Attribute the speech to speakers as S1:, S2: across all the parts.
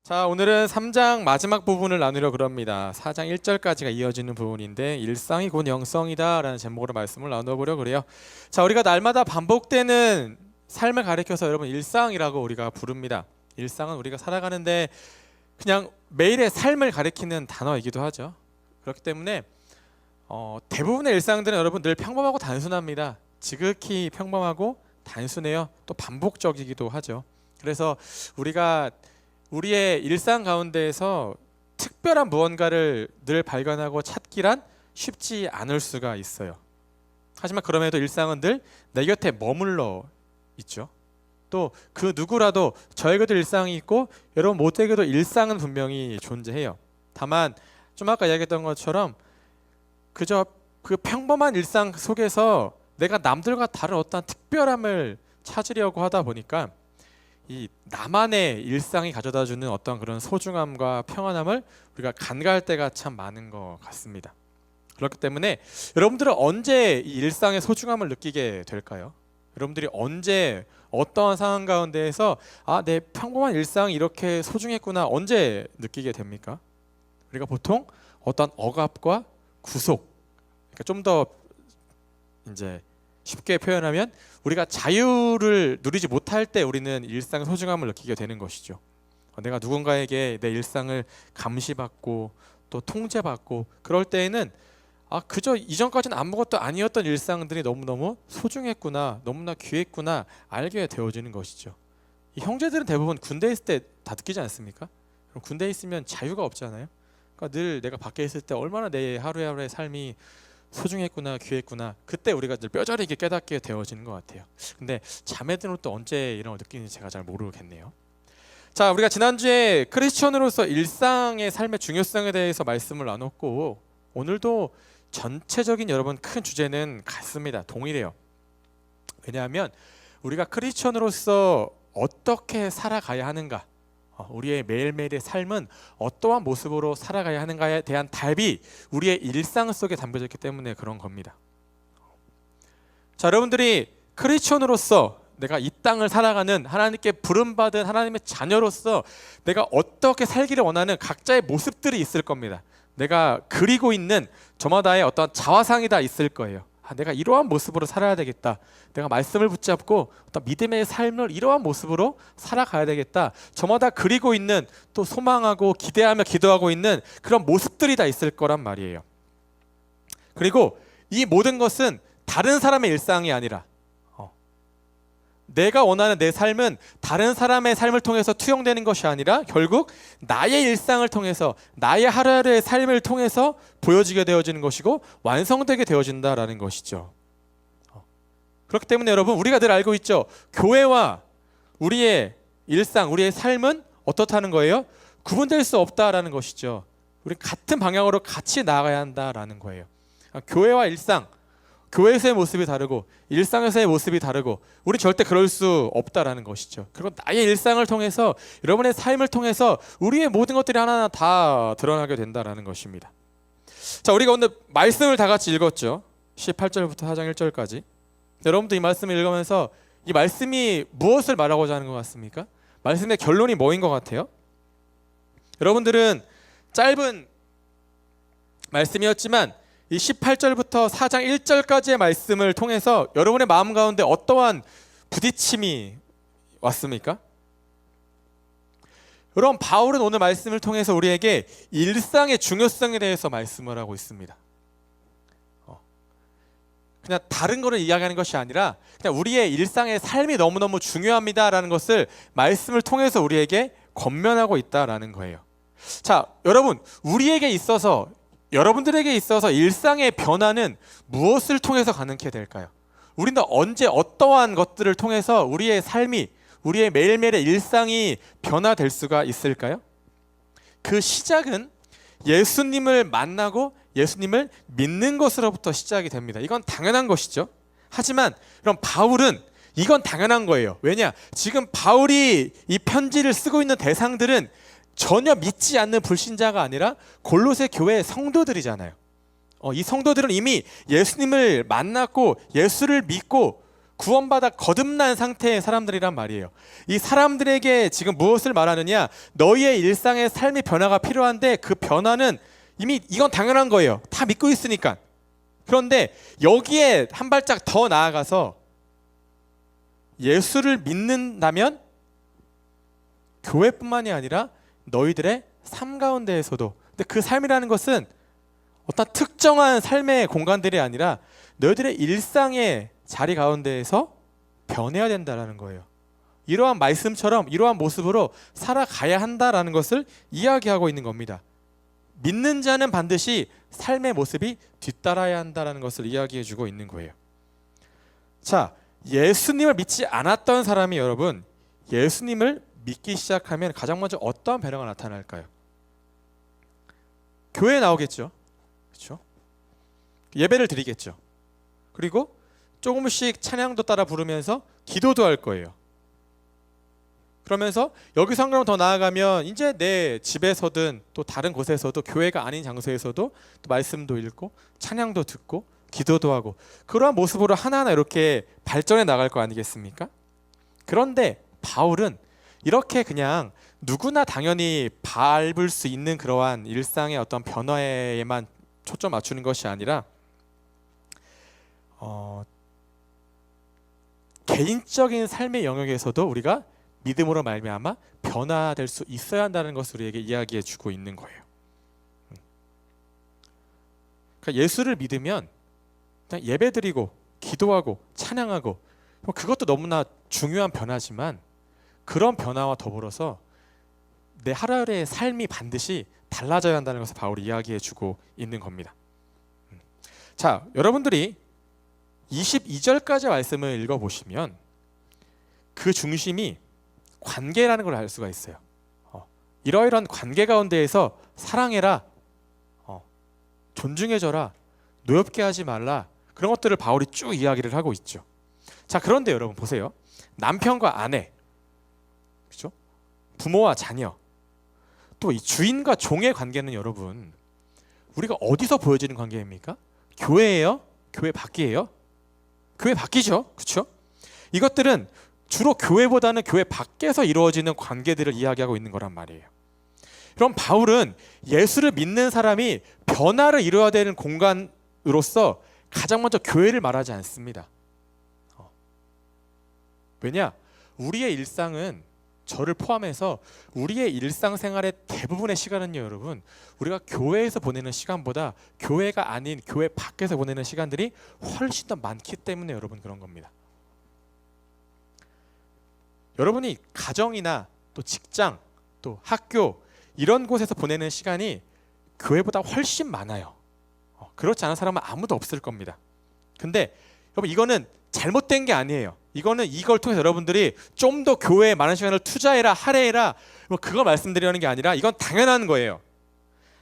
S1: 자, 오늘은 3장 마지막 부분을 나누려고 합니다. 4장 1절까지가 이어지는 부분인데 일상이 곧 영성이다 라는 제목으로 말씀을 나눠보려고 그래요. 자, 우리가 날마다 반복되는 삶을 가리켜서 여러분 일상이라고 우리가 부릅니다. 일상은 우리가 살아가는데 그냥 매일의 삶을 가리키는 단어이기도 하죠. 그렇기 때문에 대부분의 일상들은 여러분 늘 평범하고 단순합니다. 지극히 평범하고 단순해요. 또 반복적이기도 하죠. 그래서 우리가 우리의 일상 가운데에서 특별한 무언가를 늘 발견하고 찾기란 쉽지 않을 수가 있어요. 하지만 그럼에도 일상은 늘 내 곁에 머물러 있죠. 또 그 누구라도 저에게도 일상이 있고 여러분 모두에게도 일상은 분명히 존재해요. 다만 좀 아까 이야기했던 것처럼 그저 그 평범한 일상 속에서 내가 남들과 다른 어떤 특별함을 찾으려고 하다 보니까 이 나만의 일상이 가져다주는 어떤 그런 소중함과 평안함을 우리가 간과할 때가 참 많은 것 같습니다. 그렇기 때문에 여러분들은 언제 이 일상의 소중함을 느끼게 될까요? 여러분들이 언제 어떠한 상황 가운데에서 내 평범한 일상이 이렇게 소중했구나 언제 느끼게 됩니까? 우리가 보통 어떤 억압과 구속, 그러니까 좀 더 이제 쉽게 표현하면 우리가 자유를 누리지 못할 때 우리는 일상의 소중함을 느끼게 되는 것이죠. 내가 누군가에게 내 일상을 감시받고 또 통제받고 그럴 때에는 그저 이전까지는 아무것도 아니었던 일상들이 너무너무 소중했구나, 너무나 귀했구나 알게 되어지는 것이죠. 이 형제들은 대부분 군대에 있을 때 다 느끼지 않습니까? 그럼 군대에 있으면 자유가 없잖아요. 그러니까 늘 내가 밖에 있을 때 얼마나 내 하루하루의 삶이 소중했구나, 귀했구나. 그때 우리가 늘 뼈저리게 깨닫게 되어지는 것 같아요. 근데 자매들은 또 언제 이런 걸 느끼는지 제가 잘 모르겠네요. 자, 우리가 지난주에 크리스천으로서 일상의 삶의 중요성에 대해서 말씀을 나눴고 오늘도 전체적인 여러분 큰 주제는 같습니다. 동일해요. 왜냐하면 우리가 크리스천으로서 어떻게 살아가야 하는가, 우리의 매일매일의 삶은 어떠한 모습으로 살아가야 하는가에 대한 답이 우리의 일상 속에 담겨져 있기 때문에 그런 겁니다. 자, 여러분들이 크리스천으로서 내가 이 땅을 살아가는 하나님께 부름받은 하나님의 자녀로서 내가 어떻게 살기를 원하는 각자의 모습들이 있을 겁니다. 내가 그리고 있는 저마다의 어떤 자화상이 다 있을 거예요. 내가 이러한 모습으로 살아야 되겠다. 내가 말씀을 붙잡고 어떤 믿음의 삶을 이러한 모습으로 살아가야 되겠다. 저마다 그리고 있는 또 소망하고 기대하며 기도하고 있는 그런 모습들이 다 있을 거란 말이에요. 그리고 이 모든 것은 다른 사람의 일상이 아니라 내가 원하는 내 삶은 다른 사람의 삶을 통해서 투영되는 것이 아니라 결국 나의 일상을 통해서 나의 하루하루의 삶을 통해서 보여지게 되어지는 것이고 완성되게 되어진다라는 것이죠. 그렇기 때문에 여러분 우리가 늘 알고 있죠. 교회와 우리의 일상, 우리의 삶은 어떻다는 거예요? 구분될 수 없다라는 것이죠. 우리 같은 방향으로 같이 나아가야 한다라는 거예요. 교회와 일상, 교회에서의 모습이 다르고 일상에서의 모습이 다르고 우리 절대 그럴 수 없다라는 것이죠. 그리고 나의 일상을 통해서 여러분의 삶을 통해서 우리의 모든 것들이 하나하나 다 드러나게 된다라는 것입니다. 자, 우리가 오늘 말씀을 다 같이 읽었죠. 18절부터 4장 1절까지. 여러분도 이 말씀을 읽으면서 이 말씀이 무엇을 말하고자 하는 것 같습니까? 말씀의 결론이 뭐인 것 같아요? 여러분들은 짧은 말씀이었지만 이 18절부터 4장 1절까지의 말씀을 통해서 여러분의 마음 가운데 어떠한 부딪힘이 왔습니까? 여러분 바울은 오늘 말씀을 통해서 우리에게 일상의 중요성에 대해서 말씀을 하고 있습니다. 그냥 다른 거를 이야기하는 것이 아니라 그냥 우리의 일상의 삶이 너무너무 중요합니다라는 것을 말씀을 통해서 우리에게 권면하고 있다라는 거예요. 자, 여러분 우리에게 있어서 여러분들에게 있어서 일상의 변화는 무엇을 통해서 가능케 될까요? 우리는 언제 어떠한 것들을 통해서 우리의 삶이 우리의 매일매일의 일상이 변화될 수가 있을까요? 그 시작은 예수님을 만나고 예수님을 믿는 것으로부터 시작이 됩니다. 이건 당연한 것이죠. 하지만 그럼 바울은 이건 당연한 거예요. 왜냐? 지금 바울이 이 편지를 쓰고 있는 대상들은 전혀 믿지 않는 불신자가 아니라 골로새 교회의 성도들이잖아요. 이 성도들은 이미 예수님을 만났고 예수를 믿고 구원받아 거듭난 상태의 사람들이란 말이에요. 이 사람들에게 지금 무엇을 말하느냐? 너희의 일상의 삶의 변화가 필요한데 그 변화는 이미 이건 당연한 거예요. 다 믿고 있으니까. 그런데 여기에 한 발짝 더 나아가서 예수를 믿는다면 교회뿐만이 아니라 너희들의 삶 가운데에서도, 근데 그 삶이라는 것은 어떤 특정한 삶의 공간들이 아니라 너희들의 일상의 자리 가운데에서 변해야 된다라는 거예요. 이러한 말씀처럼 이러한 모습으로 살아가야 한다라는 것을 이야기하고 있는 겁니다. 믿는 자는 반드시 삶의 모습이 뒤따라야 한다라는 것을 이야기해주고 있는 거예요. 자, 예수님을 믿지 않았던 사람이 여러분 예수님을 믿기 시작하면 가장 먼저 어떠한 변화가 나타날까요? 교회에 나오겠죠. 그렇죠? 예배를 드리겠죠. 그리고 조금씩 찬양도 따라 부르면서 기도도 할 거예요. 그러면서 여기서 한 걸음 더 나아가면 이제 내 집에서든 또 다른 곳에서도 교회가 아닌 장소에서도 또 말씀도 읽고 찬양도 듣고 기도도 하고 그러한 모습으로 하나하나 이렇게 발전해 나갈 거 아니겠습니까? 그런데 바울은 이렇게 그냥 누구나 당연히 밟을 수 있는 그러한 일상의 어떤 변화에만 초점 맞추는 것이 아니라 개인적인 삶의 영역에서도 우리가 믿음으로 말미암아 변화될 수 있어야 한다는 것을 우리에게 이야기해 주고 있는 거예요. 그러니까 예수를 믿으면 그냥 예배드리고 기도하고 찬양하고 그것도 너무나 중요한 변화지만 그런 변화와 더불어서 내 하루의 삶이 반드시 달라져야 한다는 것을 바울이 이야기해 주고 있는 겁니다. 자, 여러분들이 22절까지 말씀을 읽어보시면 그 중심이 관계라는 걸 알 수가 있어요. 이러이러한 관계 가운데에서 사랑해라, 존중해줘라, 노엽게 하지 말라, 그런 것들을 바울이 쭉 이야기를 하고 있죠. 자, 그런데 여러분 보세요. 남편과 아내, 그렇죠? 부모와 자녀, 또 이 주인과 종의 관계는 여러분 우리가 어디서 보여지는 관계입니까? 교회예요? 교회 밖이에요? 교회 밖이죠, 그렇죠? 이것들은 주로 교회보다는 교회 밖에서 이루어지는 관계들을 이야기하고 있는 거란 말이에요. 그럼 바울은 예수를 믿는 사람이 변화를 이루어야 되는 공간으로서 가장 먼저 교회를 말하지 않습니다. 왜냐? 우리의 일상은 저를 포함해서 우리의 일상생활의 대부분의 시간은요, 여러분 우리가 교회에서 보내는 시간보다 교회가 아닌 교회 밖에서 보내는 시간들이 훨씬 더 많기 때문에 여러분 그런 겁니다. 여러분이 가정이나 또 직장, 또 학교 이런 곳에서 보내는 시간이 교회보다 훨씬 많아요. 그렇지 않은 사람은 아무도 없을 겁니다. 근데 여러분 이거는 잘못된 게 아니에요. 이걸 통해서 여러분들이 좀 더 교회에 많은 시간을 투자해라, 할애해라 그거 말씀드리려는 게 아니라 이건 당연한 거예요.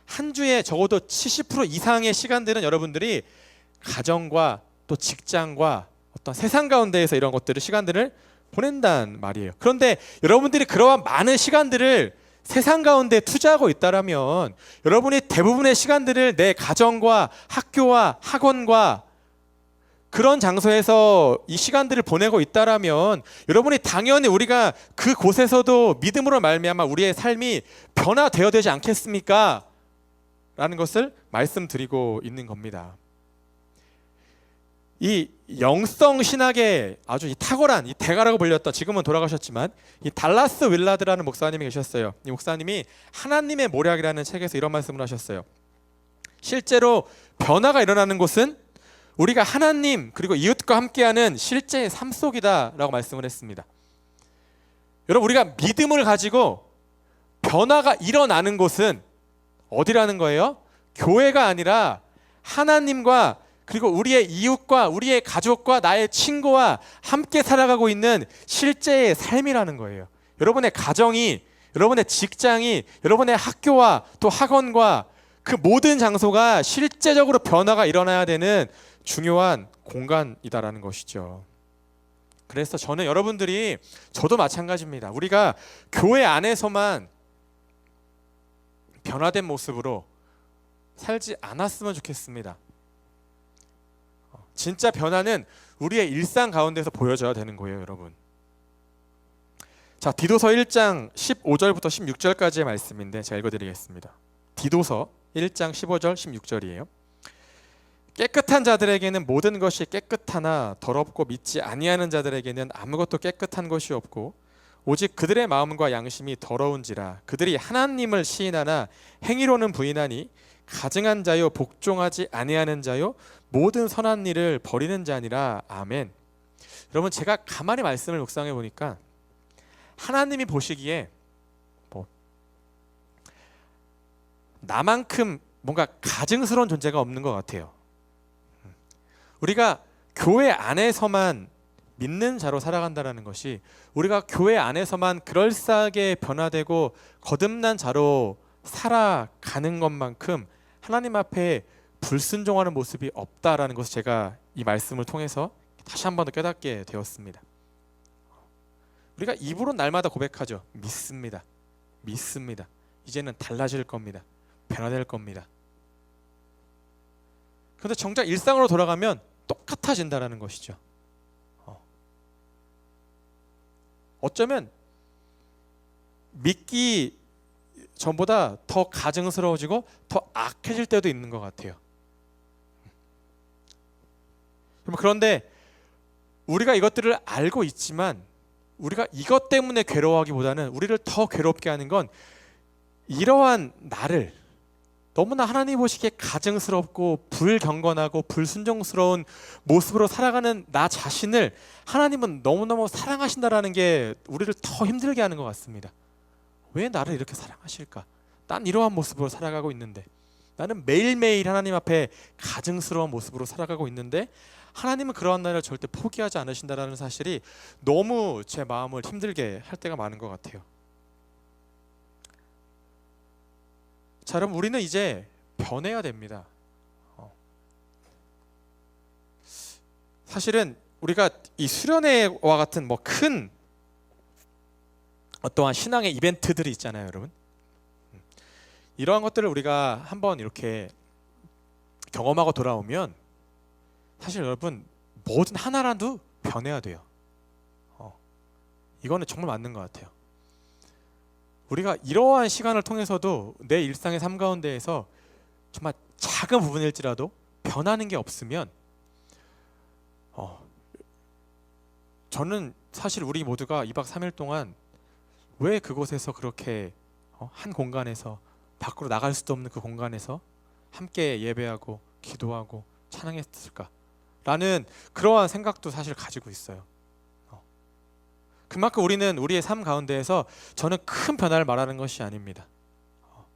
S1: 한 주에 적어도 70% 이상의 시간들은 여러분들이 가정과 또 직장과 어떤 세상 가운데에서 이런 것들을 시간들을 보낸단 말이에요. 그런데 여러분들이 그러한 많은 시간들을 세상 가운데 투자하고 있다라면 여러분이 대부분의 시간들을 내 가정과 학교와 학원과 그런 장소에서 이 시간들을 보내고 있다라면 여러분이 당연히 우리가 그 곳에서도 믿음으로 말미암아 우리의 삶이 변화되어야 되지 않겠습니까? 라는 것을 말씀드리고 있는 겁니다. 이 영성 신학의 아주 탁월한 이 대가라고 불렸던, 지금은 돌아가셨지만 이 달라스 윌라드라는 목사님이 계셨어요. 이 목사님이 하나님의 모략이라는 책에서 이런 말씀을 하셨어요. 실제로 변화가 일어나는 곳은 우리가 하나님 그리고 이웃과 함께하는 실제의 삶 속이다라고 말씀을 했습니다. 여러분 우리가 믿음을 가지고 변화가 일어나는 곳은 어디라는 거예요? 교회가 아니라 하나님과 그리고 우리의 이웃과 우리의 가족과 나의 친구와 함께 살아가고 있는 실제의 삶이라는 거예요. 여러분의 가정이, 여러분의 직장이, 여러분의 학교와 또 학원과 그 모든 장소가 실제적으로 변화가 일어나야 되는 중요한 공간이다라는 것이죠. 그래서 저는 여러분들이, 저도 마찬가지입니다. 우리가 교회 안에서만 변화된 모습으로 살지 않았으면 좋겠습니다. 진짜 변화는 우리의 일상 가운데서 보여져야 되는 거예요, 여러분. 자, 디도서 1장 15절부터 16절까지의 말씀인데 제가 읽어드리겠습니다. 디도서 1장 15절 16절이에요. 깨끗한 자들에게는 모든 것이 깨끗하나 더럽고 믿지 아니하는 자들에게는 아무것도 깨끗한 것이 없고 오직 그들의 마음과 양심이 더러운지라. 그들이 하나님을 시인하나 행위로는 부인하니 가증한 자요 복종하지 아니하는 자요 모든 선한 일을 버리는 자니라. 아멘. 여러분, 제가 가만히 말씀을 묵상해 보니까 하나님이 보시기에 나만큼 뭔가 가증스러운 존재가 없는 것 같아요. 우리가 교회 안에서만 믿는 자로 살아간다는 것이, 우리가 교회 안에서만 그럴싸하게 변화되고 거듭난 자로 살아가는 것만큼 하나님 앞에 불순종하는 모습이 없다라는 것을 제가 이 말씀을 통해서 다시 한 번 더 깨닫게 되었습니다. 우리가 입으로 날마다 고백하죠. 믿습니다. 믿습니다. 이제는 달라질 겁니다. 변화될 겁니다. 그런데 정작 일상으로 돌아가면 똑같아진다는 것이죠. 어쩌면 믿기 전보다 더 가증스러워지고 더 악해질 때도 있는 것 같아요. 그런데 우리가 이것들을 알고 있지만 우리가 이것 때문에 괴로워하기보다는 우리를 더 괴롭게 하는 건 이러한 나를 너무나 하나님 보시기에 가증스럽고 불경건하고 불순종스러운 모습으로 살아가는 나 자신을 하나님은 너무너무 사랑하신다라는 게 우리를 더 힘들게 하는 것 같습니다. 왜 나를 이렇게 사랑하실까? 난 이러한 모습으로 살아가고 있는데, 나는 매일매일 하나님 앞에 가증스러운 모습으로 살아가고 있는데 하나님은 그러한 나를 절대 포기하지 않으신다라는 사실이 너무 제 마음을 힘들게 할 때가 많은 것 같아요. 자, 여러분, 우리는 이제 변해야 됩니다. 사실은 우리가 이 수련회와 같은 뭐 큰 어떠한 신앙의 이벤트들이 있잖아요, 여러분. 이러한 것들을 우리가 한번 이렇게 경험하고 돌아오면 사실 여러분 뭐든 하나라도 변해야 돼요. 이거는 정말 맞는 것 같아요. 우리가 이러한 시간을 통해서도 내 일상의 삶 가운데에서 정말 작은 부분일지라도 변하는 게 없으면 저는 사실 우리 모두가 2박 3일 동안 왜 그곳에서 그렇게 한 공간에서 밖으로 나갈 수도 없는 그 공간에서 함께 예배하고 기도하고 찬양했을까? 라는 그러한 생각도 사실 가지고 있어요. 그만큼 우리는 우리의 삶 가운데에서 저는 큰 변화를 말하는 것이 아닙니다.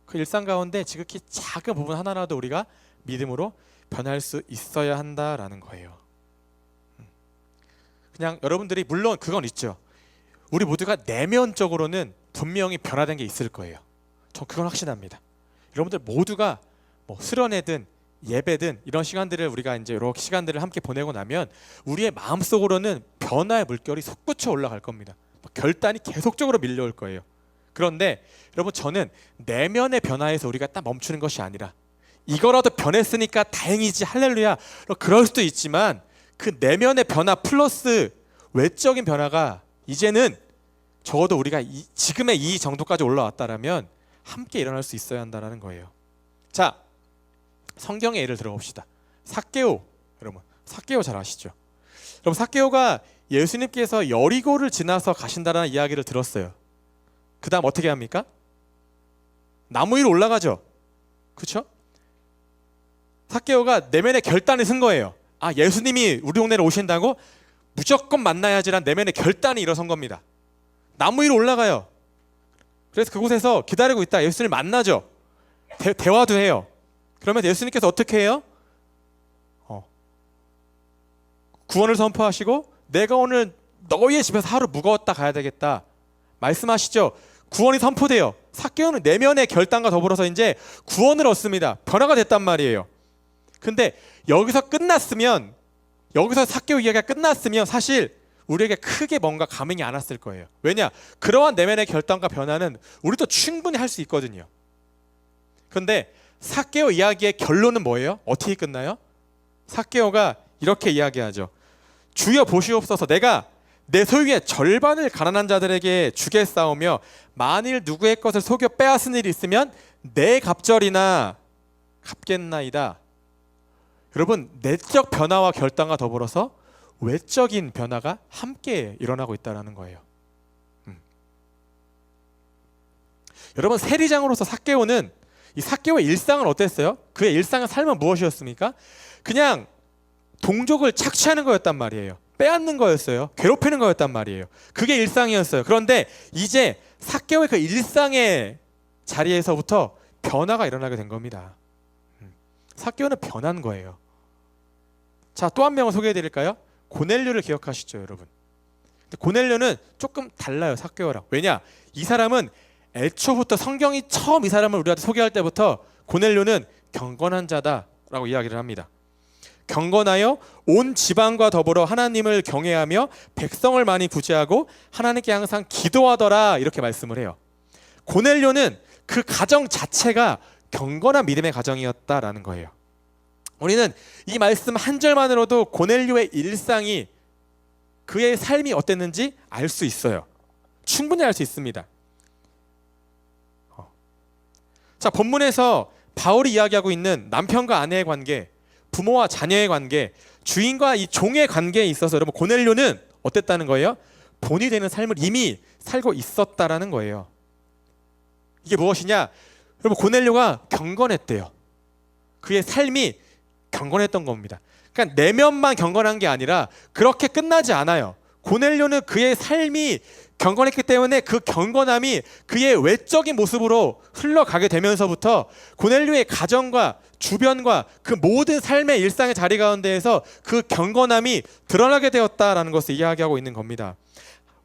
S1: 그 일상 가운데 지극히 작은 부분 하나라도 우리가 믿음으로 변할 수 있어야 한다라는 거예요. 그냥 여러분들이 물론 그건 있죠. 우리 모두가 내면적으로는 분명히 변화된 게 있을 거예요. 저 그건 확신합니다. 여러분들 모두가 뭐 수련회든 예배든 이런 시간들을 우리가 이제 이렇게 시간들을 함께 보내고 나면 우리의 마음속으로는 변화의 물결이 솟구쳐 올라갈 겁니다. 결단이 계속적으로 밀려올 거예요. 그런데 여러분, 저는 내면의 변화에서 우리가 딱 멈추는 것이 아니라 이거라도 변했으니까 다행이지 할렐루야 그럴 수도 있지만 그 내면의 변화 플러스 외적인 변화가 이제는 적어도 우리가 지금의 이 정도까지 올라왔다라면 함께 일어날 수 있어야 한다는 거예요. 자, 성경의 예를 들어봅시다. 삭개오, 여러분 삭개오 잘 아시죠? 여러분, 삭개오가 예수님께서 여리고를 지나서 가신다는 이야기를 들었어요. 그 다음 어떻게 합니까? 나무 위로 올라가죠. 그렇죠? 삭개오가 내면의 결단을 쓴 거예요. 아, 예수님이 우리 동네로 오신다고 무조건 만나야지란 내면의 결단이 일어선 겁니다. 나무 위로 올라가요. 그래서 그곳에서 기다리고 있다 예수님을 만나죠. 대화도 해요. 그러면 예수님께서 어떻게 해요? 구원을 선포하시고 내가 오늘 너희의 집에서 하루 묵었다 가야 되겠다 말씀하시죠. 구원이 선포돼요. 삭개오는 내면의 결단과 더불어서 이제 구원을 얻습니다. 변화가 됐단 말이에요. 근데 여기서 끝났으면, 여기서 삭개오 이야기가 끝났으면 사실 우리에게 크게 뭔가 감흥이 안 왔을 거예요. 왜냐? 그러한 내면의 결단과 변화는 우리도 충분히 할 수 있거든요. 그런데 삭개오 이야기의 결론은 뭐예요? 어떻게 끝나요? 삭개오가 이렇게 이야기하죠. 주여 보시옵소서, 내가 내 소유의 절반을 가난한 자들에게 주겠사오며 만일 누구의 것을 속여 빼앗은 일이 있으면 내 갑절이나 갚겠나이다. 여러분, 내적 변화와 결단과 더불어서 외적인 변화가 함께 일어나고 있다는 거예요. 여러분, 세리장으로서 삭개오는 이 삭개오의 일상은 어땠어요? 그의 일상의 삶은 무엇이었습니까? 그냥 동족을 착취하는 거였단 말이에요. 빼앗는 거였어요. 괴롭히는 거였단 말이에요. 그게 일상이었어요. 그런데 이제 삭개오의 그 일상의 자리에서부터 변화가 일어나게 된 겁니다. 삭개오는 변한 거예요. 자, 또 한 명을 소개해 드릴까요? 고넬료를 기억하시죠, 여러분? 근데 고넬료는 조금 달라요, 삭개오랑. 왜냐? 이 사람은 애초부터 성경이 처음 이 사람을 우리한테 소개할 때부터 고넬료는 경건한 자다라고 이야기를 합니다. 경건하여 온 지방과 더불어 하나님을 경외하며 백성을 많이 구제하고 하나님께 항상 기도하더라, 이렇게 말씀을 해요. 고넬료는 그 가정 자체가 경건한 믿음의 가정이었다라는 거예요. 우리는 이 말씀 한 절만으로도 고넬료의 일상이, 그의 삶이 어땠는지 알 수 있어요. 충분히 알 수 있습니다. 자, 본문에서 바울이 이야기하고 있는 남편과 아내의 관계, 부모와 자녀의 관계, 주인과 이 종의 관계에 있어서 여러분, 고넬료는 어땠다는 거예요? 본이 되는 삶을 이미 살고 있었다라는 거예요. 이게 무엇이냐? 여러분, 고넬료가 경건했대요. 그의 삶이 경건했던 겁니다. 그러니까 내면만 경건한 게 아니라 그렇게 끝나지 않아요. 고넬료는 그의 삶이 경건했기 때문에 그 경건함이 그의 외적인 모습으로 흘러가게 되면서부터 고넬료의 가정과 주변과 그 모든 삶의 일상의 자리 가운데에서 그 경건함이 드러나게 되었다라는 것을 이야기하고 있는 겁니다.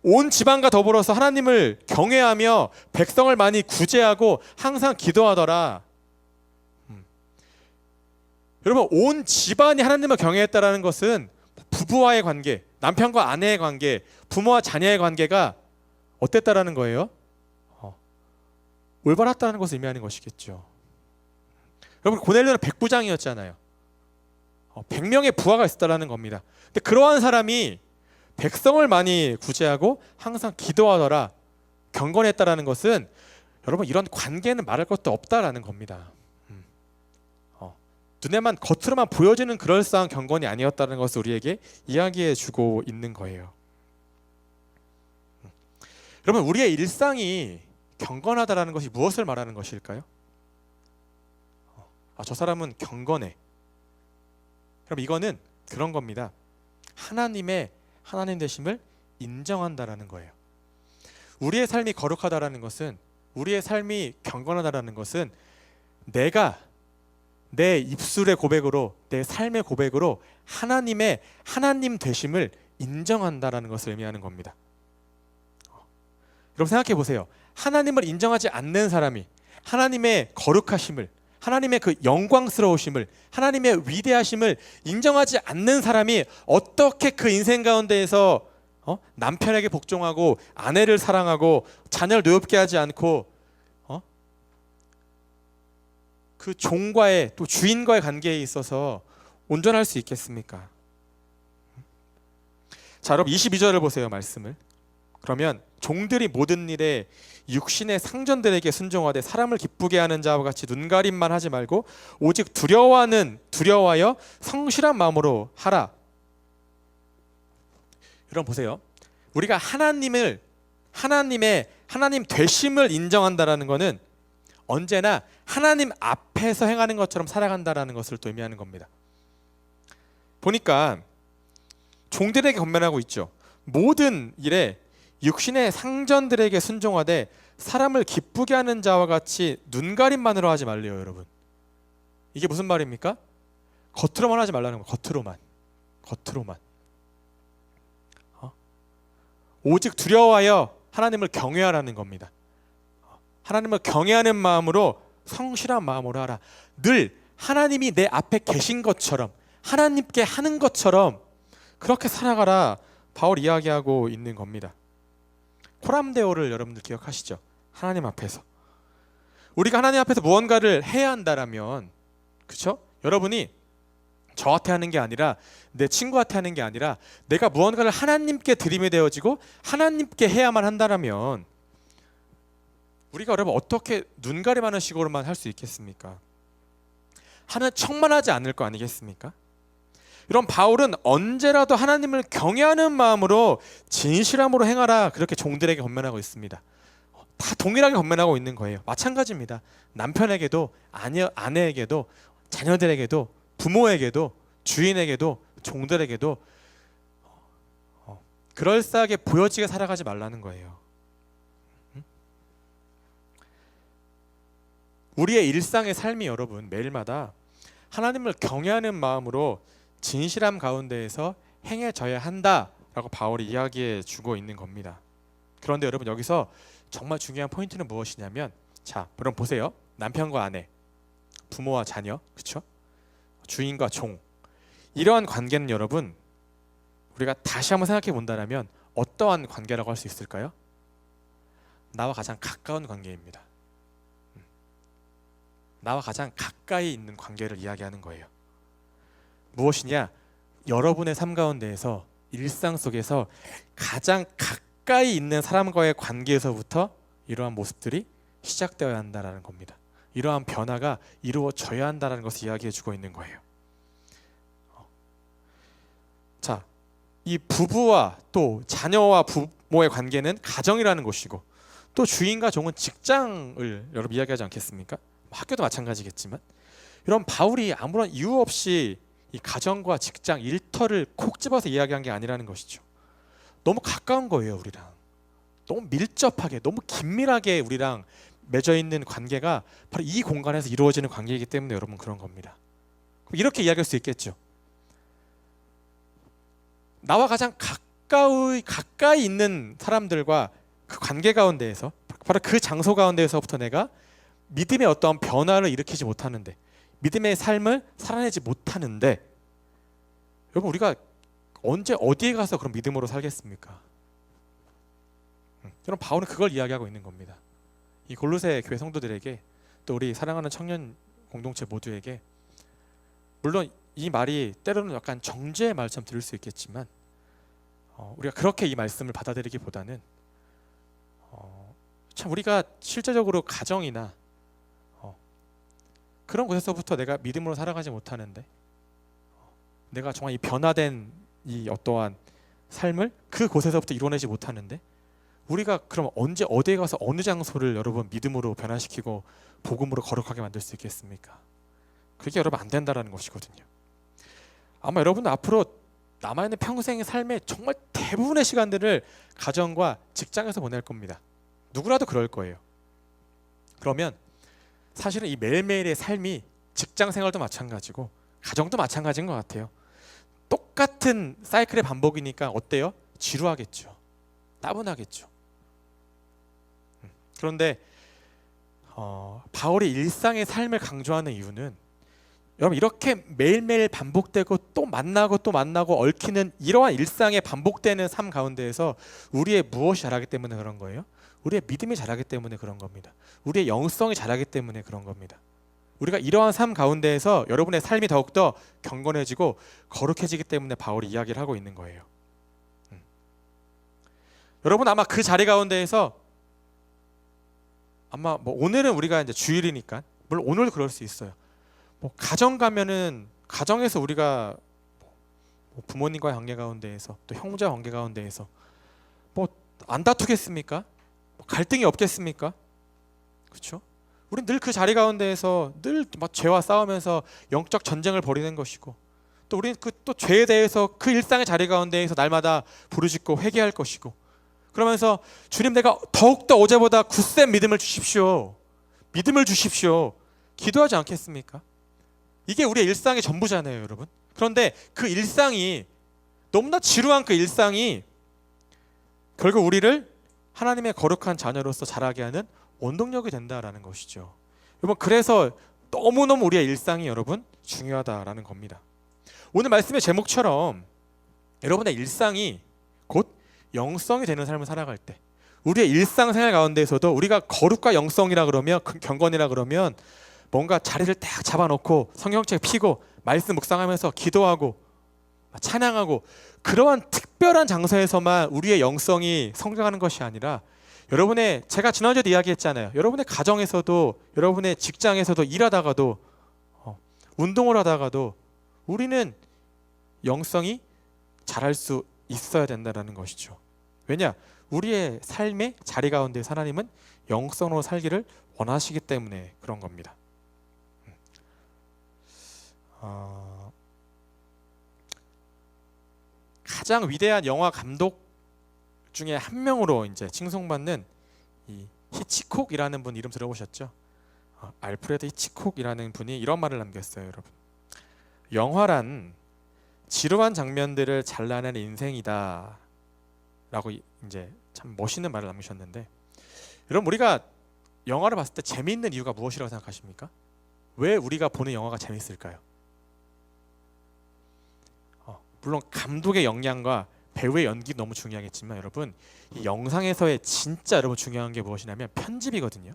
S1: 온 지방과 더불어서 하나님을 경외하며 백성을 많이 구제하고 항상 기도하더라. 여러분, 온 집안이 하나님을 경외했다라는 것은 부부와의 관계, 남편과 아내의 관계, 부모와 자녀의 관계가 어땠다라는 거예요? 올바랐다는 것을 의미하는 것이겠죠. 여러분, 고넬료는 백부장이었잖아요. 100명의 부하가 있었다라는 겁니다. 근데 그러한 사람이 백성을 많이 구제하고 항상 기도하더라, 경건했다라는 것은 여러분, 이런 관계는 말할 것도 없다라는 겁니다. 눈에만, 겉으로만 보여지는 그럴싸한 경건이 아니었다는 것을 우리에게 이야기해 주고 있는 거예요. 여러분, 우리의 일상이 경건하다라는 것이 무엇을 말하는 것일까요? 저 사람은 경건해. 그럼 이거는 그런 겁니다. 하나님의 하나님 되심을 인정한다라는 거예요. 우리의 삶이 거룩하다라는 것은, 우리의 삶이 경건하다라는 것은 내가 내 입술의 고백으로, 내 삶의 고백으로 하나님의 하나님 되심을 인정한다라는 것을 의미하는 겁니다. 여러분, 생각해 보세요. 하나님을 인정하지 않는 사람이 하나님의 거룩하심을, 하나님의 그 영광스러우심을, 하나님의 위대하심을 인정하지 않는 사람이 어떻게 그 인생 가운데에서 남편에게 복종하고 아내를 사랑하고 자녀를 노엽게 하지 않고 그 종과의, 또 주인과의 관계에 있어서 온전할 수 있겠습니까? 자, 여러분, 22절을 보세요, 말씀을. 그러면 종들이 모든 일에 육신의 상전들에게 순종하되 사람을 기쁘게 하는 자와 같이 눈가림만 하지 말고 오직 두려워하여 성실한 마음으로 하라. 여러분, 보세요. 우리가 하나님의 하나님 되심을 인정한다라는 것은 언제나 하나님 앞에서 행하는 것처럼 살아간다라는 것을 또 의미하는 겁니다. 보니까 종들에게 권면하고 있죠. 모든 일에 육신의 상전들에게 순종하되 사람을 기쁘게 하는 자와 같이 눈가림만으로 하지 말래요, 여러분. 이게 무슨 말입니까? 겉으로만 하지 말라는 거예요. 겉으로만. 오직 두려워하여 하나님을 경외하라는 겁니다. 하나님을 경외하는 마음으로, 성실한 마음으로 하라. 늘 하나님이 내 앞에 계신 것처럼, 하나님께 하는 것처럼 그렇게 살아가라, 바울 이야기하고 있는 겁니다. 코람데오를 여러분들 기억하시죠? 하나님 앞에서 우리가 하나님 앞에서 무언가를 해야 한다라면, 그렇죠? 여러분이 저한테 하는 게 아니라 내 친구한테 하는 게 아니라 내가 무언가를 하나님께 드림이 되어지고 하나님께 해야만 한다면 우리가 여러분 어떻게 눈가림하는 식으로만 할 수 있겠습니까? 하나님 청만하지 않을 거 아니겠습니까? 이런 바울은 언제라도 하나님을 경외하는 마음으로 진실함으로 행하라 그렇게 종들에게 권면하고 있습니다. 다 동일하게 권면하고 있는 거예요. 마찬가지입니다. 남편에게도 아내에게도 자녀들에게도 부모에게도 주인에게도 종들에게도 그럴싸하게 보여지게 살아가지 말라는 거예요. 우리의 일상의 삶이 여러분 매일마다 하나님을 경외하는 마음으로 진실함 가운데에서 행해져야 한다라고 바울이 이야기해 주고 있는 겁니다. 그런데 여러분 여기서 정말 중요한 포인트는 무엇이냐면 자, 여러분 보세요. 남편과 아내, 부모와 자녀, 그렇죠? 주인과 종 이러한 관계는 여러분 우리가 다시 한번 생각해 본다면 어떠한 관계라고 할 수 있을까요? 나와 가장 가까운 관계입니다. 나와 가장 가까이 있는 관계를 이야기하는 거예요. 무엇이냐? 여러분의 삶 가운데에서 일상 속에서 가장 가까이 있는 사람과의 관계에서부터 이러한 모습들이 시작되어야 한다는 겁니다. 이러한 변화가 이루어져야 한다는 것을 이야기해 주고 있는 거예요. 자, 이 부부와 또 자녀와 부모의 관계는 가정이라는 것이고 또 주인과 종은 직장을 여러분 이야기하지 않겠습니까? 학교도 마찬가지겠지만 이런 바울이 아무런 이유 없이 이 가정과 직장, 일터를 콕 집어서 이야기한 게 아니라는 것이죠. 너무 가까운 거예요, 우리랑. 너무 밀접하게, 너무 긴밀하게 우리랑 맺어 있는 관계가 바로 이 공간에서 이루어지는 관계이기 때문에 여러분 그런 겁니다. 이렇게 이야기할 수 있겠죠. 나와 가장 가까이 있는 사람들과 그 관계 가운데에서 바로 그 장소 가운데에서부터 내가 믿음의 어떤 변화를 일으키지 못하는데 믿음의 삶을 살아내지 못하는데 여러분 우리가 언제 어디에 가서 그런 믿음으로 살겠습니까? 여러분 바울은 그걸 이야기하고 있는 겁니다. 이 골로새 교회 성도들에게 또 우리 사랑하는 청년 공동체 모두에게 물론 이 말이 때로는 약간 정죄의 말처럼 들릴 수 있겠지만 우리가 그렇게 이 말씀을 받아들이기보다는 참 우리가 실제적으로 가정이나 그런 곳에서부터 내가 믿음으로 살아가지 못하는데 내가 정말 이 변화된 이 어떠한 삶을 그 곳에서부터 이뤄내지 못하는데 우리가 그럼 언제 어디에 가서 어느 장소를 여러분 믿음으로 변화시키고 복음으로 거룩하게 만들 수 있겠습니까? 그게 여러분 안 된다라는 것이거든요. 아마 여러분은 앞으로 남아있는 평생의 삶의 정말 대부분의 시간들을 가정과 직장에서 보낼 겁니다. 누구라도 그럴 거예요. 그러면 사실은 이 매일매일의 삶이 직장 생활도 마찬가지고 가정도 마찬가지인 것 같아요. 똑같은 사이클의 반복이니까 어때요? 지루하겠죠. 따분하겠죠. 그런데 바울이 일상의 삶을 강조하는 이유는 여러분 이렇게 매일매일 반복되고 또 만나고 얽히는 이러한 일상의 반복되는 삶 가운데에서 우리의 무엇이 자라기 때문에 그런 거예요? 우리의 믿음이 자라기 때문에 그런 겁니다. 우리의 영성이 자라기 때문에 그런 겁니다. 우리가 이러한 삶 가운데에서 여러분의 삶이 더욱더 경건해지고 거룩해지기 때문에 바울이 이야기를 하고 있는 거예요. 여러분 아마 그 자리 가운데에서 아마 뭐 오늘은 우리가 이제 주일이니까 물론 오늘 그럴 수 있어요. 뭐 가정 가면은 가정에서 우리가 뭐 부모님과의 관계 가운데에서 또 형제와 관계 가운데에서 뭐 안 다투겠습니까? 뭐 갈등이 없겠습니까? 그렇죠? 우리는 늘 그 자리 가운데에서 늘 막 죄와 싸우면서 영적 전쟁을 벌이는 것이고 또 우리는 그 또 죄에 대해서 그 일상의 자리 가운데에서 날마다 부르짖고 회개할 것이고 그러면서 주님 내가 더욱더 어제보다 굳센 믿음을 주십시오. 믿음을 주십시오. 기도하지 않겠습니까? 이게 우리의 일상의 전부잖아요, 여러분. 그런데 그 일상이 너무나 지루한 그 일상이 결국 우리를 하나님의 거룩한 자녀로서 자라게 하는 원동력이 된다라는 것이죠. 여러분 그래서 너무너무 우리의 일상이 여러분 중요하다라는 겁니다. 오늘 말씀의 제목처럼 여러분의 일상이 곧 영성이 되는 삶을 살아갈 때 우리의 일상생활 가운데에서도 우리가 거룩과 영성이라 그러면 경건이라 그러면 뭔가 자리를 딱 잡아놓고 성경책 펴고 말씀 묵상하면서 기도하고 찬양하고 그러한 특별한 장소에서만 우리의 영성이 성장하는 것이 아니라 여러분의, 제가 지난주에도 이야기했잖아요. 여러분의 가정에서도, 여러분의 직장에서도, 일하다가도 운동을 하다가도 우리는 영성이 자랄 수 있어야 된다는 것이죠. 왜냐? 우리의 삶의 자리 가운데 하나님은 영성으로 살기를 원하시기 때문에 그런 겁니다. 가장 위대한 영화 감독 중에 한 명으로 이제 칭송받는 이 히치콕이라는 분 이름 들어보셨죠? 알프레드 히치콕이라는 분이 이런 말을 남겼어요, 여러분. 영화란 지루한 장면들을 잘라낸 인생이다 라고 이제 참 멋있는 말을 남기셨는데, 여러분 우리가 영화를 봤을 때 재미있는 이유가 무엇이라고 생각하십니까? 왜 우리가 보는 영화가 재밌을까요? 물론 감독의 역량과 배우의 연기 너무 중요하겠지만 여러분, 이 영상에서의 진짜 여러분 중요한 게 무엇이냐면 편집이거든요.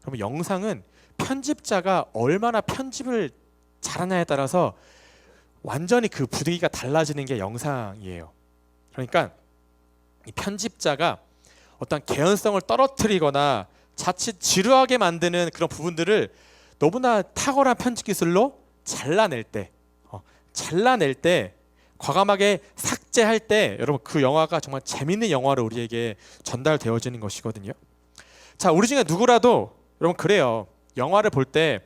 S1: 여러분 영상은 편집자가 얼마나 편집을 잘하냐에 따라서 완전히 그 분위기가 달라지는 게 영상이에요. 그러니까 이 편집자가 어떤 개연성을 떨어뜨리거나 자칫 지루하게 만드는 그런 부분들을 너무나 탁월한 편집 기술로 잘라낼 때 과감하게 삭제할 때 여러분 그 영화가 정말 재밌는 영화로 우리에게 전달되어지는 것이거든요. 자, 우리 중에 누구라도 여러분 그래요. 영화를 볼 때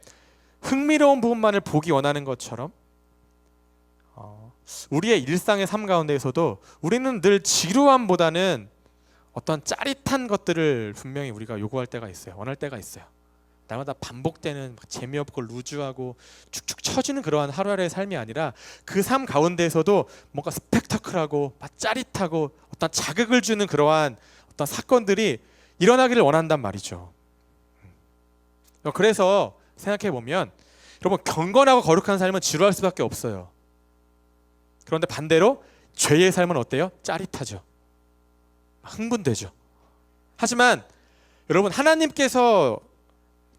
S1: 흥미로운 부분만을 보기 원하는 것처럼 우리의 일상의 삶 가운데에서도 우리는 늘 지루함보다는 어떤 짜릿한 것들을 분명히 우리가 요구할 때가 있어요. 원할 때가 있어요. 날마다 반복되는 재미없고 루즈하고 축축 처지는 그러한 하루하루의 삶이 아니라 그 삶 가운데에서도 뭔가 스펙터클하고 짜릿하고 어떤 자극을 주는 그러한 어떤 사건들이 일어나기를 원한단 말이죠. 그래서 생각해 보면 여러분 경건하고 거룩한 삶은 지루할 수밖에 없어요. 그런데 반대로 죄의 삶은 어때요? 짜릿하죠. 흥분되죠. 하지만 여러분 하나님께서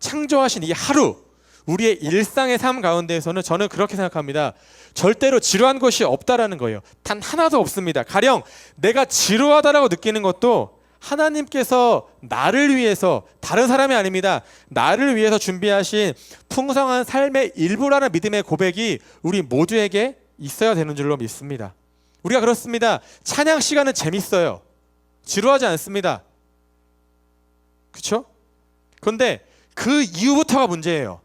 S1: 창조하신 이 하루, 우리의 일상의 삶 가운데에서는 저는 그렇게 생각합니다. 절대로 지루한 것이 없다라는 거예요. 단 하나도 없습니다. 가령 내가 지루하다라고 느끼는 것도 하나님께서 나를 위해서, 다른 사람이 아닙니다, 나를 위해서 준비하신 풍성한 삶의 일부라는 믿음의 고백이 우리 모두에게 있어야 되는 줄로 믿습니다. 우리가 그렇습니다. 찬양 시간은 재밌어요. 지루하지 않습니다. 그렇죠? 그런데 그 이후부터가 문제예요.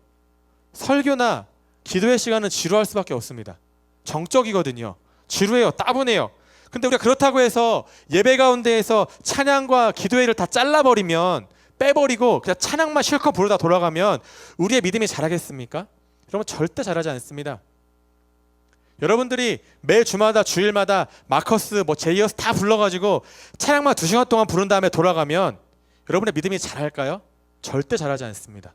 S1: 설교나 기도의 시간은 지루할 수밖에 없습니다. 정적이거든요. 지루해요. 따분해요. 근데 우리가 그렇다고 해서 예배 가운데에서 찬양과 기도회를 다 잘라버리면, 빼버리고 그냥 찬양만 실컷 부르다 돌아가면 우리의 믿음이 자라겠습니까? 여러분 절대 자라지 않습니다. 여러분들이 매 주마다 주일마다 마커스 제이어스 다 불러가지고 찬양만 2시간 동안 부른 다음에 돌아가면 여러분의 믿음이 자랄까요? 절대 자라지 않습니다.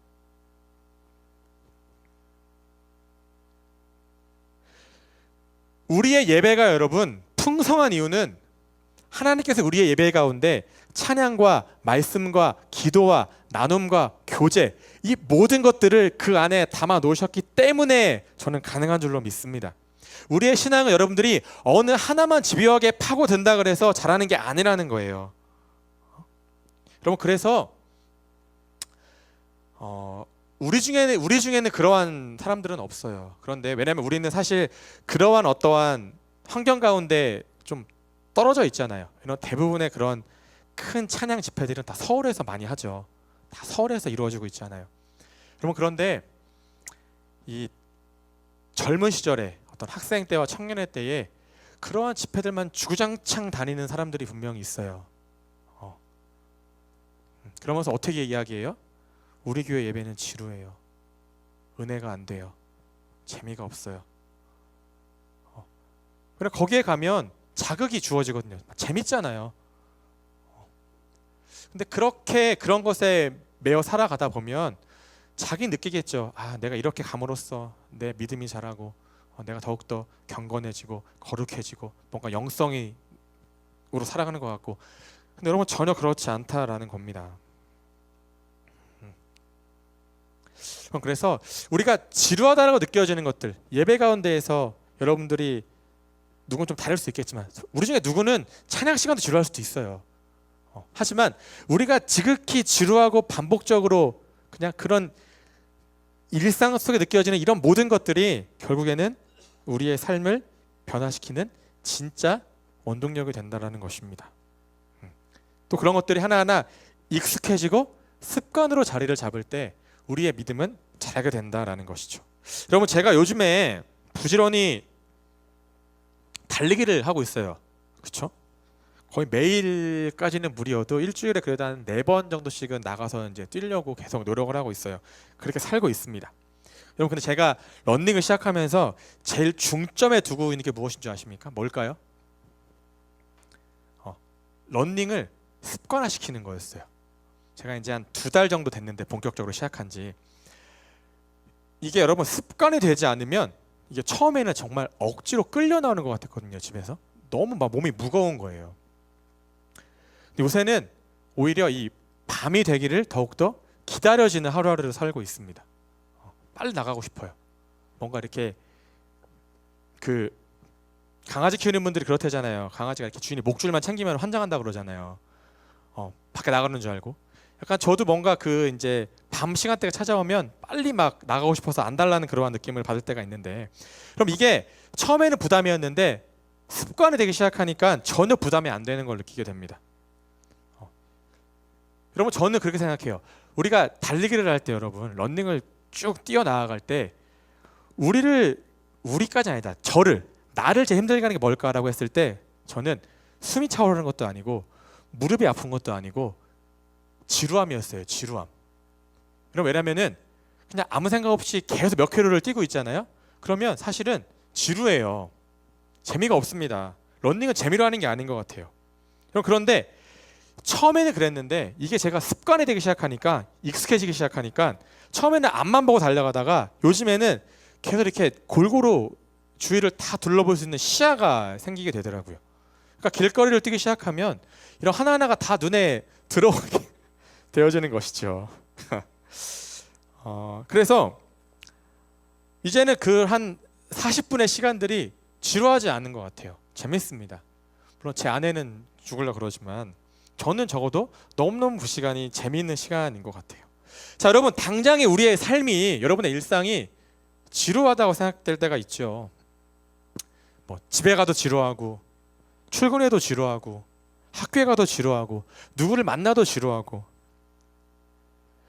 S1: 우리의 예배가 여러분 풍성한 이유는 하나님께서 우리의 예배 가운데 찬양과 말씀과 기도와 나눔과 교제, 이 모든 것들을 그 안에 담아 놓으셨기 때문에 저는 가능한 줄로 믿습니다. 우리의 신앙은 여러분들이 어느 하나만 집요하게 파고든다 그래서 잘하는 게 아니라는 거예요. 여러분 그래서 우리 중에는 그러한 사람들은 없어요. 그런데 왜냐하면 우리는 사실 그러한 어떠한 환경 가운데 좀 떨어져 있잖아요. 이런 대부분의 그런 큰 찬양 집회들은 다 서울에서 많이 하죠. 다 서울에서 이루어지고 있잖아요. 여러분 그런데 이 젊은 시절에 어떤 학생 때와 청년의 때에 그러한 집회들만 주구장창 다니는 사람들이 분명히 있어요. 그러면서 어떻게 이야기해요? 우리 교회 예배는 지루해요. 은혜가 안 돼요. 재미가 없어요. 그래 거기에 가면 자극이 주어지거든요. 재밌잖아요. 근데 그렇게 그런 것에 매여 살아가다 보면 자기 느끼겠죠. 아, 내가 이렇게 감으로써 내 믿음이 자라고 내가 더욱더 경건해지고 거룩해지고 뭔가 영성이 으로 살아가는 것 같고. 근데 여러분 전혀 그렇지 않다라는 겁니다. 그래서 우리가 지루하다고 느껴지는 것들, 예배 가운데에서 여러분들이 누군 좀 다를 수 있겠지만 우리 중에 누구는 찬양 시간도 지루할 수도 있어요. 하지만 우리가 지극히 지루하고 반복적으로 그냥 그런 일상 속에 느껴지는 이런 모든 것들이 결국에는 우리의 삶을 변화시키는 진짜 원동력이 된다는 것입니다. 또 그런 것들이 하나하나 익숙해지고 습관으로 자리를 잡을 때 우리의 믿음은 자라게 된다는 것이죠. 여러분, 제가 요즘에 부지런히 달리기를 하고 있어요. 그렇죠? 거의 매일까지는 무리여도 일주일에 그래도 한 4번 정도씩은 나가서 이제 뛰려고 계속 노력을 하고 있어요. 그렇게 살고 있습니다. 여러분, 근데 제가 러닝을 시작하면서 제일 중점에 두고 있는 게 무엇인 줄 아십니까? 뭘까요? 러닝을 습관화시키는 거였어요. 제가 이제 한 2달 정도 됐는데 본격적으로 시작한 지. 이게 여러분 습관이 되지 않으면 이게 처음에는 정말 억지로 끌려 나오는 것 같았거든요. 집에서 너무 막 몸이 무거운 거예요. 근데 요새는 오히려 이 밤이 되기를 더욱더 기다려지는 하루하루를 살고 있습니다. 빨리 나가고 싶어요. 뭔가 이렇게 그 강아지 키우는 분들이 그렇대잖아요. 강아지가 이렇게 주인이 목줄만 챙기면 환장한다 그러잖아요. 밖에 나가는 줄 알고. 약간 저도 뭔가 그 이제 밤 시간대가 찾아오면 빨리 막 나가고 싶어서 안 달라는 그러한 느낌을 받을 때가 있는데, 그럼 이게 처음에는 부담이었는데 습관이 되기 시작하니까 전혀 부담이 안 되는 걸 느끼게 됩니다. 여러분, 저는 그렇게 생각해요. 우리가 달리기를 할 때, 여러분 러닝을 쭉 뛰어나갈 때 우리까지 아니다, 나를 제일 힘들게 하는 게 뭘까라고 했을 때 저는 숨이 차오르는 것도 아니고 무릎이 아픈 것도 아니고 지루함이었어요. 지루함. 왜냐면은 그냥 아무 생각 없이 계속 몇 킬로를 뛰고 있잖아요. 그러면 사실은 지루해요. 재미가 없습니다. 러닝은 재미로 하는 게 아닌 것 같아요. 그런데 처음에는 그랬는데 이게 제가 습관이 되기 시작하니까, 익숙해지기 시작하니까 처음에는 앞만 보고 달려가다가 요즘에는 계속 이렇게 골고루 주위를 다 둘러볼 수 있는 시야가 생기게 되더라고요. 그러니까 길거리를 뛰기 시작하면 이런 하나하나가 다 눈에 들어오게 되어지는 것이죠. 그래서 이제는 그 한 40분의 시간들이 지루하지 않은 것 같아요. 재밌습니다. 물론 제 아내는 죽으려고 그러지만 저는 적어도 너무너무 그 시간이 재미있는 시간인 것 같아요. 자, 여러분, 당장의 우리의 삶이, 여러분의 일상이 지루하다고 생각될 때가 있죠. 집에 가도 지루하고, 출근해도 지루하고, 학교에 가도 지루하고, 누구를 만나도 지루하고,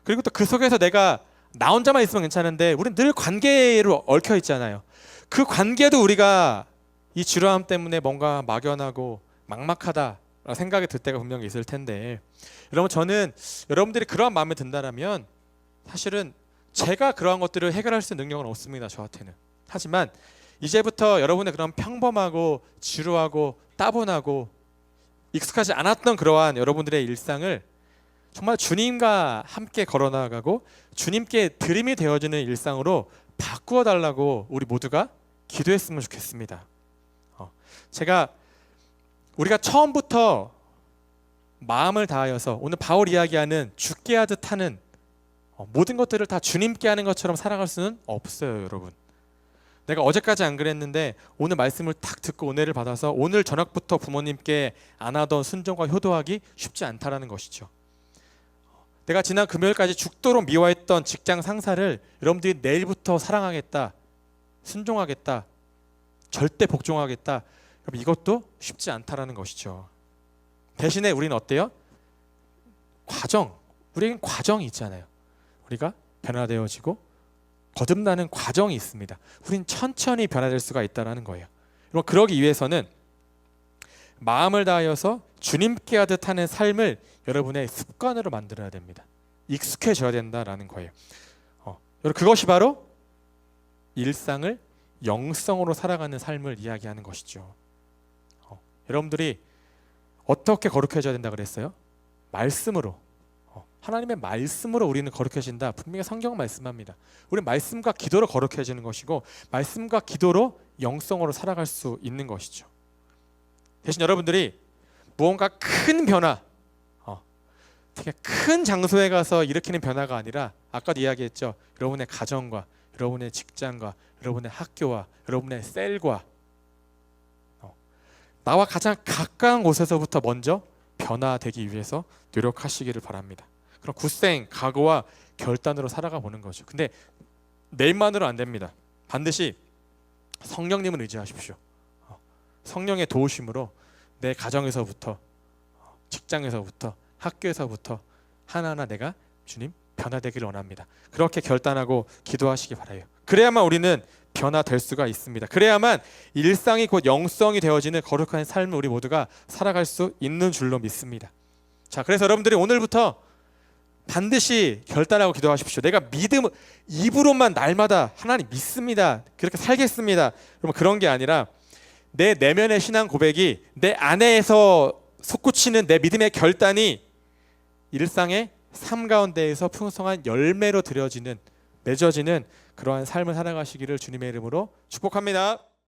S1: 그리고 또 그 속에서 내가 나 혼자만 있으면 괜찮은데 우리는 늘 관계로 얽혀 있잖아요. 그 관계도 우리가 이 지루함 때문에 뭔가 막연하고 막막하다 생각이 들 때가 분명히 있을 텐데, 여러분, 저는 여러분들이 그러한 마음에 든다라면 사실은 제가 그러한 것들을 해결할 수 있는 능력은 없습니다, 저한테는. 하지만 이제부터 여러분의 그런 평범하고 지루하고 따분하고 익숙하지 않았던 그러한 여러분들의 일상을 정말 주님과 함께 걸어나가고 주님께 드림이 되어지는 일상으로 바꾸어 달라고 우리 모두가 기도했으면 좋겠습니다. 우리가 처음부터 마음을 다하여서 오늘 바울 이야기하는 죽게 하듯 하는 모든 것들을 다 주님께 하는 것처럼 살아갈 수는 없어요, 여러분. 내가 어제까지 안 그랬는데 오늘 말씀을 탁 듣고 은혜를 받아서 오늘 저녁부터 부모님께 안 하던 순종과 효도하기 쉽지 않다라는 것이죠. 내가 지난 금요일까지 죽도록 미워했던 직장 상사를 여러분들이 내일부터 사랑하겠다, 순종하겠다, 절대 복종하겠다, 그럼 이것도 쉽지 않다라는 것이죠. 대신에 우리는 어때요? 우리에겐 과정이 있잖아요. 우리가 변화되어지고 거듭나는 과정이 있습니다. 우린 천천히 변화될 수가 있다는 거예요. 그럼 그러기 위해서는 마음을 다하여서 주님께 하듯 하는 삶을 여러분의 습관으로 만들어야 됩니다. 익숙해져야 된다라는 거예요. 여러분, 그것이 바로 일상을 영성으로 살아가는 삶을 이야기하는 것이죠. 여러분들이 어떻게 거룩해져야 된다 그랬어요? 말씀으로. 하나님의 말씀으로 우리는 거룩해진다. 분명히 성경 말씀합니다. 우리는 말씀과 기도로 거룩해지는 것이고 말씀과 기도로 영성으로 살아갈 수 있는 것이죠. 대신 여러분들이 무언가 큰 변화, 되게 큰 장소에 가서 일으키는 변화가 아니라 아까도 이야기했죠. 여러분의 가정과 여러분의 직장과 여러분의 학교와 여러분의 셀과 나와 가장 가까운 곳에서부터 먼저 변화되기 위해서 노력하시기를 바랍니다. 그럼 굳생 각오와 결단으로 살아가 보는 거죠. 근데 내 힘만으로 안 됩니다. 반드시 성령님을 의지하십시오. 성령의 도우심으로 내 가정에서부터 직장에서부터 학교에서부터 하나하나 내가 주님 변화되기를 원합니다. 그렇게 결단하고 기도하시기 바라요. 그래야만 우리는 변화될 수가 있습니다. 그래야만 일상이 곧 영성이 되어지는 거룩한 삶을 우리 모두가 살아갈 수 있는 줄로 믿습니다. 자, 그래서 여러분들이 오늘부터 반드시 결단하고 기도하십시오. 내가 믿음 입으로만 날마다 하나님 믿습니다, 그렇게 살겠습니다, 여러분 그런 게 아니라 내 내면의 신앙 고백이 내 안에서 솟구치는 내 믿음의 결단이 일상의 삶 가운데에서 풍성한 열매로 들여지는 맺어지는 그러한 삶을 살아가시기를 주님의 이름으로 축복합니다.